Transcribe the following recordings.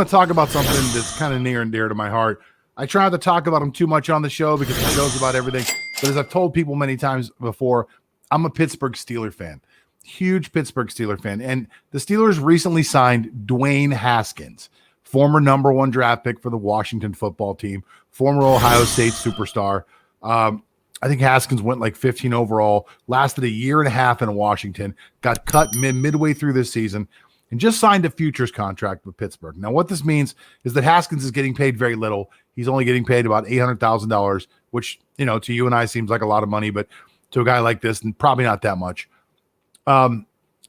want to talk about something that's kind of near and dear to my heart. I try not to talk about him too much on the show because the show's about everything. But as I've told people many times before, I'm a Pittsburgh Steelers fan. Huge Pittsburgh Steelers fan. And the Steelers recently signed Dwayne Haskins, former number 1 draft pick for the Washington football team, former Ohio State superstar. I think Haskins went like 15 overall, lasted a year and a half in Washington, got cut midway through this season, and just signed a futures contract with Pittsburgh. Now, what this means is that Haskins is getting paid very little. He's only getting paid about $800,000, which, you know, to you and I seems like a lot of money, but to a guy like this, probably not that much.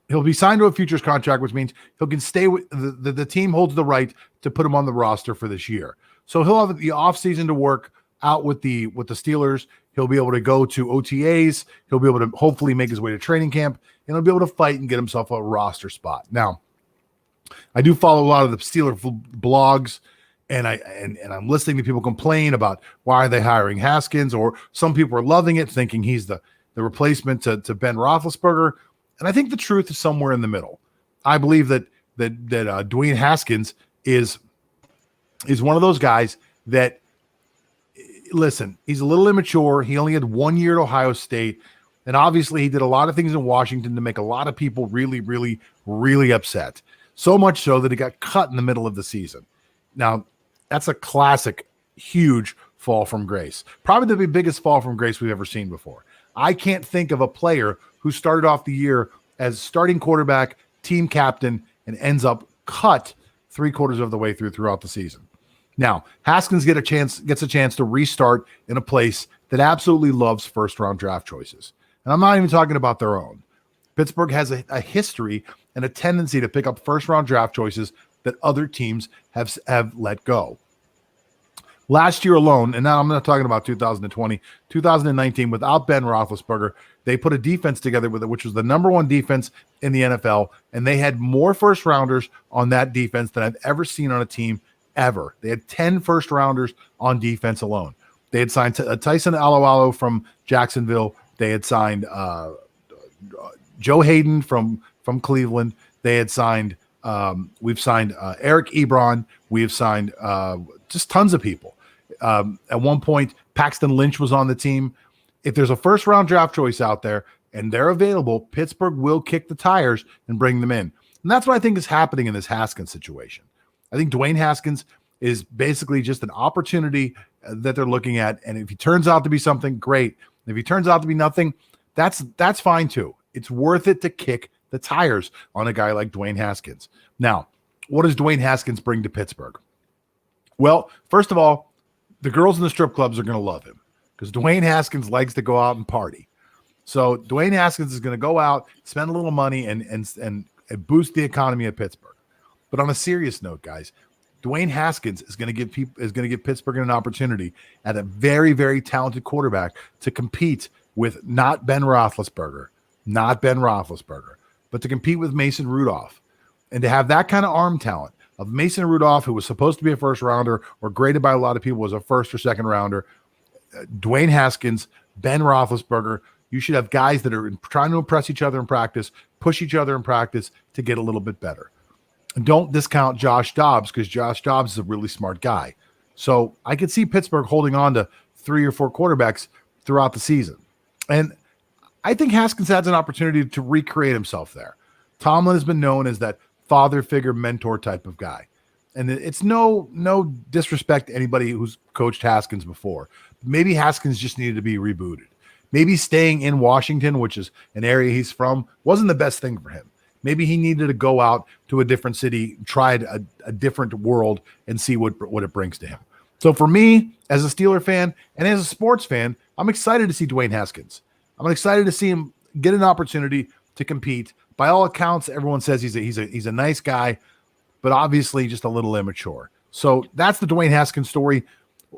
He'll be signed to a futures contract, which means he can stay with the team holds the right to put him on the roster for this year. So he'll have the offseason to work out with the Steelers. He'll be able to go to OTAs. He'll be able to hopefully make his way to training camp, and he'll be able to fight and get himself a roster spot. Now, I do follow a lot of the Steeler blogs, and I'm listening to people complain about why are they hiring Haskins, or some people are loving it, thinking he's the replacement to Ben Roethlisberger. And I think the truth is somewhere in the middle. I believe that Dwayne Haskins is one of those guys that, listen, he's a little immature. He only had 1 year at Ohio State. And obviously he did a lot of things in Washington to make a lot of people really, really, really upset. So much so that he got cut in the middle of the season. Now, that's a classic, huge fall from grace. Probably the biggest fall from grace we've ever seen before. I can't think of a player who started off the year as starting quarterback, team captain, and ends up cut 3/4 of the way throughout the season. Now, Haskins gets a chance to restart in a place that absolutely loves first-round draft choices. And I'm not even talking about their own. Pittsburgh has a history and a tendency to pick up first-round draft choices that other teams have let go. Last year alone, and now I'm not talking about 2020, 2019, without Ben Roethlisberger, they put a defense together with it, which was the number 1 defense in the NFL, and they had more first-rounders on that defense than I've ever seen on a team ever. They had 10 first-rounders on defense alone. They had signed Tyson Alualu from Jacksonville. They had signed Joe Hayden from Cleveland. They had signed we've signed Eric Ebron. We have signed just tons of people. At one point, Paxton Lynch was on the team. If there's a first-round draft choice out there and they're available, Pittsburgh will kick the tires and bring them in. And that's what I think is happening in this Haskins situation. I think Dwayne Haskins is basically just an opportunity that they're looking at. And if he turns out to be something, great. If he turns out to be nothing, that's fine too. It's worth it to kick the tires on a guy like Dwayne Haskins. Now, what does Dwayne Haskins bring to Pittsburgh? Well, first of all, the girls in the strip clubs are going to love him because Dwayne Haskins likes to go out and party. So Dwayne Haskins is going to go out, spend a little money, and boost the economy of Pittsburgh. But on a serious note, guys, Dwayne Haskins is going to give Pittsburgh an opportunity at a very, very talented quarterback to compete with not Ben Roethlisberger, but to compete with Mason Rudolph, and to have that kind of arm talent of Mason Rudolph, who was supposed to be a first rounder or graded by a lot of people was a first or second rounder. Dwayne Haskins, Ben Roethlisberger. You should have guys that are trying to impress each other in practice, push each other in practice to get a little bit better. And don't discount Josh Dobbs because Josh Dobbs is a really smart guy. So I could see Pittsburgh holding on to 3 or 4 quarterbacks throughout the season. And I think Haskins has an opportunity to recreate himself there. Tomlin has been known as that father figure, mentor type of guy. And it's no disrespect to anybody who's coached Haskins before. Maybe Haskins just needed to be rebooted. Maybe staying in Washington, which is an area he's from, wasn't the best thing for him. Maybe he needed to go out to a different city, try a different world, and see what it brings to him. So for me, as a Steeler fan and as a sports fan, I'm excited to see Dwayne Haskins. I'm excited to see him get an opportunity to compete. By all accounts, everyone says he's a nice guy, but obviously just a little immature. So that's the Dwayne Haskins story.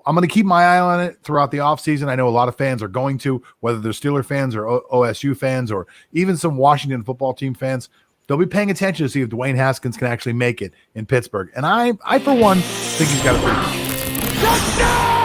I'm going to keep my eye on it throughout the offseason. I know a lot of fans are going to, whether they're Steeler fans or OSU fans or even some Washington football team fans. They'll be paying attention to see if Dwayne Haskins can actually make it in Pittsburgh. And I for one, think he's got a pretty good chance.